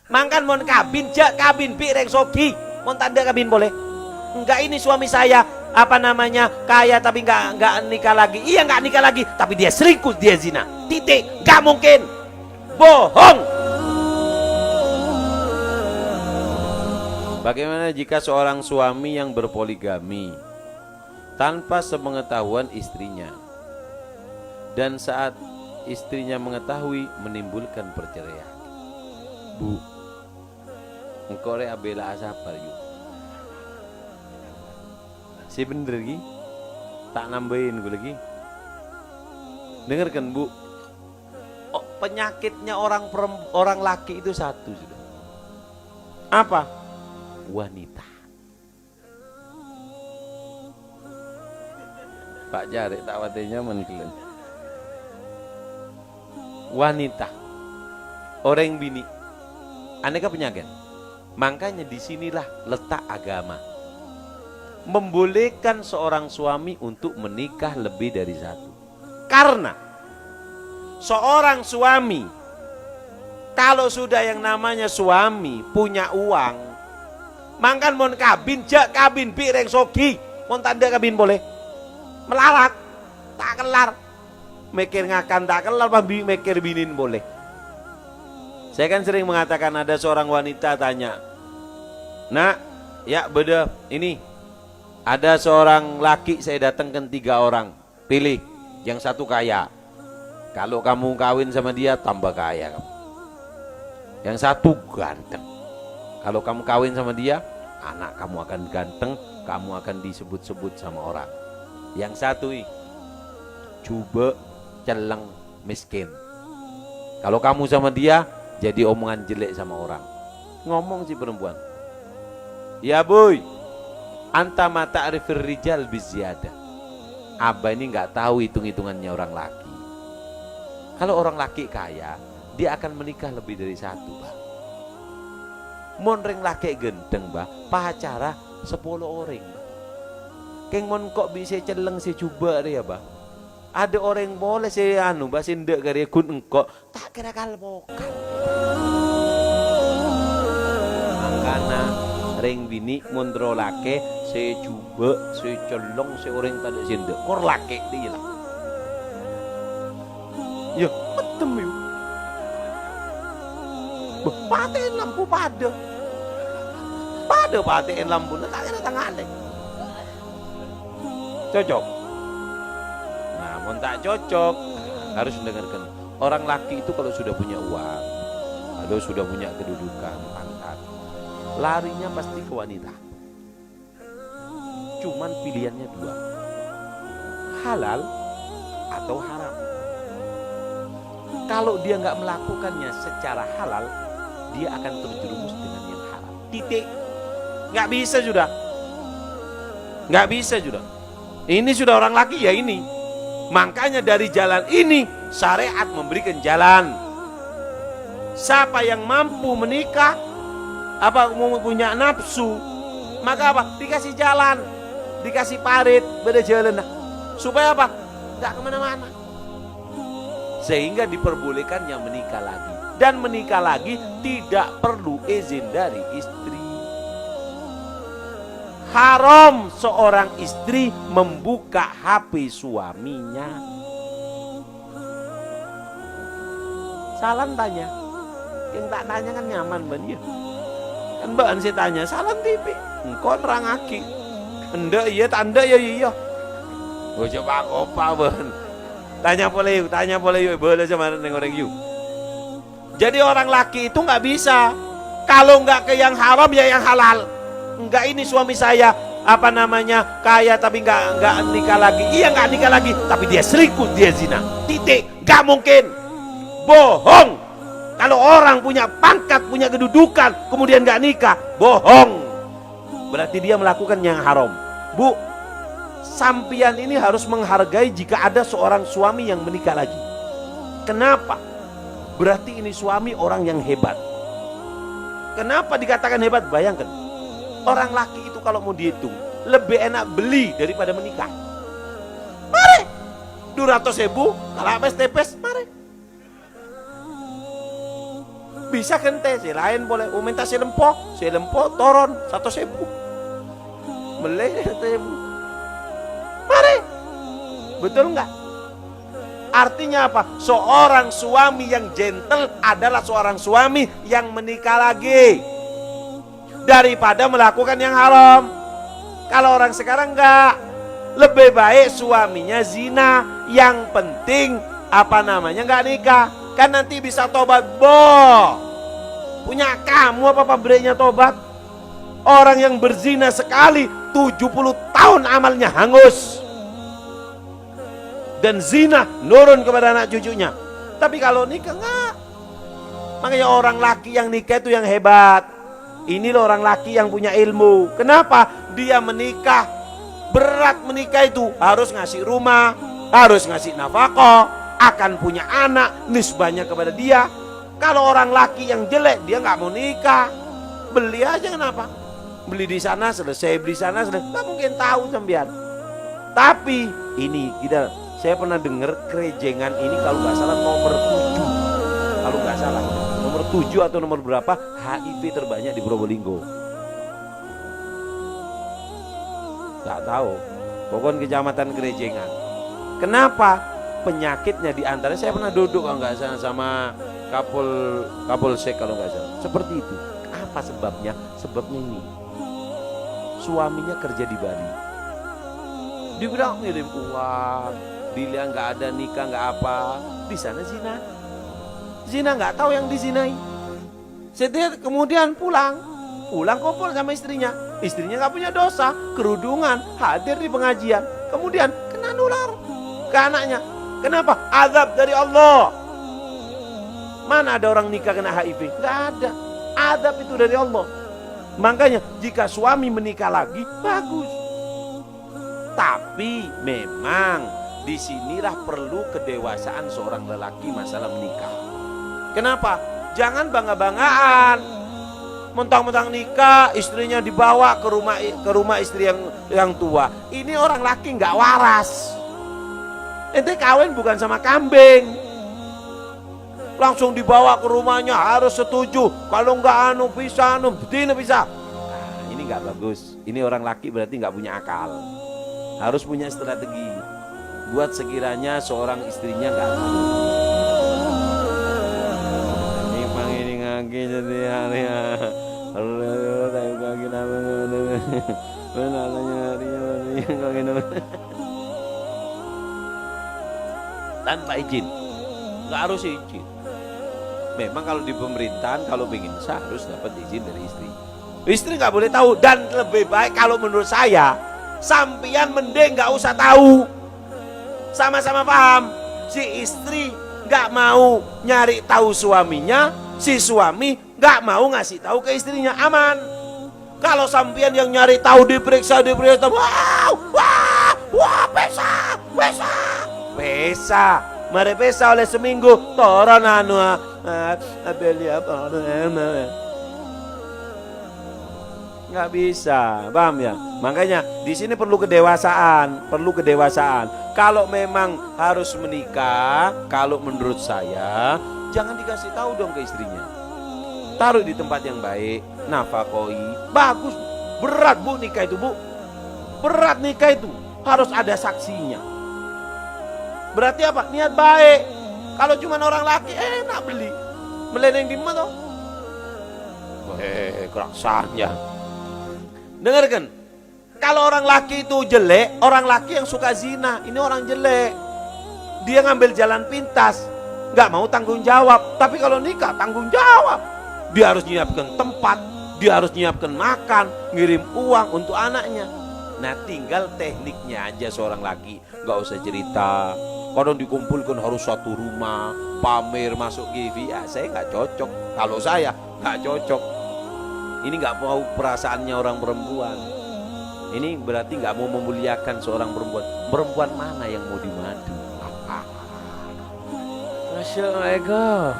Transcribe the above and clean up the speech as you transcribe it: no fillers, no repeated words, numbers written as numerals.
Mangkan mon kabin, jak kabin pireng sogi. Mon tanda kabin boleh? Enggak, ini suami saya apa namanya kaya tapi enggak nikah lagi. Iya enggak nikah lagi, tapi dia selingkuh, dia zina. Titik, enggak mungkin. Bohong. Bagaimana jika seorang suami yang berpoligami tanpa sepengetahuan istrinya, dan saat istrinya mengetahui menimbulkan perceraian? Bu, engkau rek abela asapar yuk. Si bener lagi, tak nambahin gue lagi. Dengarkan bu, oh, penyakitnya orang laki itu satu sudah. Apa? Wanita. Pak Jarek tak watenya mengkilen. Wanita, orang bini, aneka penyakit. Makanya disinilah letak agama, membolehkan seorang suami untuk menikah lebih dari satu. Karena seorang suami kalau sudah yang namanya suami punya uang, mangkan mon kabin, jak kabin pireng sogi, mon tanda kabin boleh? Melarat tak kelar, mikir ngakan tak kelar, mikir binin boleh. Saya kan sering mengatakan, ada seorang wanita tanya, nak, ya beda ini, ada seorang laki saya datangkan 3 orang, pilih yang satu kaya, kalau kamu kawin sama dia tambah kaya kamu. Yang satu ganteng, kalau kamu kawin sama dia anak kamu akan ganteng, kamu akan disebut-sebut sama orang. Yang satu coba celeng miskin, kalau kamu sama dia jadi omongan jelek sama orang. Ngomong si perempuan, ya boy, anta mata arifir rijal biziada. Abah ini nggak tahu hitung-hitungannya orang laki. Kalau orang laki kaya, dia akan menikah lebih dari satu, bah. Monreng laki gendeng, bah, pacara 10 orang, bah. Keng mon kok bisa celeng si coba dia, bah. Ada orang boleh si anu, bah, sindek karya kun engkok tak kira kalbokan. Makanya ring bini mondro lake se coba se celong se orang tak ada sindek kor lake dia lah. Ya betul yuk. Paten lampu pada paten lampu tak kira tangan cocok. Nah, mau tak cocok harus dengarkan. Orang laki itu kalau sudah punya uang, kalau sudah punya kedudukan, pangkat, larinya pasti ke wanita. Cuman pilihannya 2, halal atau haram. Kalau dia nggak melakukannya secara halal, dia akan terjerumus dengan yang haram. Titik. Nggak bisa sudah. Nggak bisa sudah. Ini sudah orang laki ya ini. Makanya dari jalan ini syariat memberikan jalan. Siapa yang mampu menikah, apa punya nafsu, maka apa? Dikasih jalan, dikasih parit, beda jalan. Supaya apa? Nggak kemana-mana. Sehingga diperbolehkan yang menikah lagi. Dan menikah lagi tidak perlu izin dari istri. Haram seorang istri membuka HP suaminya. Salam tanya. Yang tak tanya kan nyaman ban ya. Kan mbak saya tanya, salam TV. Engkau nerang aki. Enggak iya, tanda ya iya. Gue coba kopa ban. Tanya boleh yuk, boleh sama orang yuk. Jadi orang laki itu nggak bisa. Kalau nggak ke yang haram ya yang halal. Enggak, ini suami saya apa namanya kaya tapi nggak nikah lagi. Iya nggak nikah lagi, tapi dia selingkuh, dia zina. Titik, nggak mungkin. Bohong. Kalau orang punya pangkat, punya kedudukan, kemudian nggak nikah, bohong. Berarti dia melakukan yang haram. Bu, sampian ini harus menghargai jika ada seorang suami yang menikah lagi. Kenapa? Berarti ini suami orang yang hebat. Kenapa dikatakan hebat? Bayangkan, orang laki itu kalau mau dihitung lebih enak beli daripada menikah. Mari 200.000 kalau tepes mari. Bisa kente, si lain boleh. Minta si lempo toron 1.000. Beli 1.000. Mari. Betul enggak? Artinya apa? Seorang suami yang gentle adalah seorang suami yang menikah lagi daripada melakukan yang haram. Kalau orang sekarang enggak, lebih baik suaminya zina, yang penting enggak nikah. Kan nanti bisa tobat. Punya kamu apa pabriknya tobat? Orang yang berzina sekali 70 tahun amalnya hangus. Dan zina nurun kepada anak cucunya. Tapi kalau nikah enggak. Makanya orang laki yang nikah itu yang hebat. Ini loh orang laki yang punya ilmu. Kenapa? Dia menikah. Berat menikah itu. Harus ngasih rumah, harus ngasih nafkah, akan punya anak, nisbahnya kepada dia. Kalau orang laki yang jelek, dia nggak mau nikah. Beli aja, kenapa? Beli di sana selesai, beli sana selesai. Nggak mungkin tahu sampean. Tapi ini saya pernah dengar kerejengan ini kalau nggak salah nomor 7. Kalau nggak salah nomor 7 atau nomor berapa HIV terbanyak di Probolinggo. Nggak tahu. Pokoknya kecamatan Kerejengan. Kenapa? Penyakitnya di antara, saya pernah duduk kalau nggak salah sama Kapolsek kalau nggak salah. Seperti itu. Apa sebabnya? Sebabnya ini. Suaminya kerja di Bali. Dibilang ngirim uang, dilihat nggak ada nikah nggak apa, di sana zina nggak tahu yang dizinai. Setelah kemudian pulang kumpul sama istrinya nggak punya dosa, kerudungan, hadir di pengajian, kemudian kena nular ke anaknya. Kenapa? Azab dari Allah. Mana ada orang nikah kena HIV? Nggak ada. Azab itu dari Allah. Makanya jika suami menikah lagi bagus. Tapi memang disinilah perlu kedewasaan seorang lelaki masalah menikah. Kenapa? Jangan bangga-banggaan. Mentang-mentang nikah, istrinya dibawa ke rumah istri yang tua. Ini orang laki nggak waras. Ente kawin bukan sama kambing. Langsung dibawa ke rumahnya, harus setuju. Kalau nggak bisa. Nah, ini nggak bagus. Ini orang laki berarti nggak punya akal. Harus punya strategi. Buat sekiranya seorang istrinya nggak tahu. Ini ngaki jadi hari tanpa izin, nggak harus izin. Memang kalau di pemerintahan kalau ingin sah harus dapat izin dari istri. Istri nggak boleh tahu, dan lebih baik kalau menurut saya sampian mending nggak usah tahu. Sama-sama paham, si istri nggak mau nyari tahu suaminya, si suami nggak mau ngasih tahu ke istrinya, aman. Kalau sampian yang nyari tahu diperiksa, pesa, mari pesa oleh seminggu, toran nggak bisa, paham ya? Makanya di sini perlu kedewasaan. Kalau memang harus menikah, kalau menurut saya jangan dikasih tahu dong ke istrinya. Taruh di tempat yang baik, nafakoi, bagus. Berat bu nikah itu, bu. Berat nikah itu, harus ada saksinya. Berarti apa? Niat baik. Kalau cuma orang laki, enak beli. Meleneng di mana? Kerasannya. Dengarkan, kalau orang laki itu jelek, orang laki yang suka zina, ini orang jelek. Dia ngambil jalan pintas, nggak mau tanggung jawab. Tapi kalau nikah tanggung jawab. Dia harus nyiapkan tempat, dia harus nyiapkan makan, ngirim uang untuk anaknya. Nah tinggal tekniknya aja seorang laki, nggak usah cerita. Kadang dikumpulkan harus satu rumah, pamer masuk TV. Ya saya nggak cocok. Kalau saya nggak cocok. Ini nggak mau perasaannya orang perempuan. Ini berarti nggak mau memuliakan seorang perempuan. Perempuan mana yang mau dimadu? Masya Allah.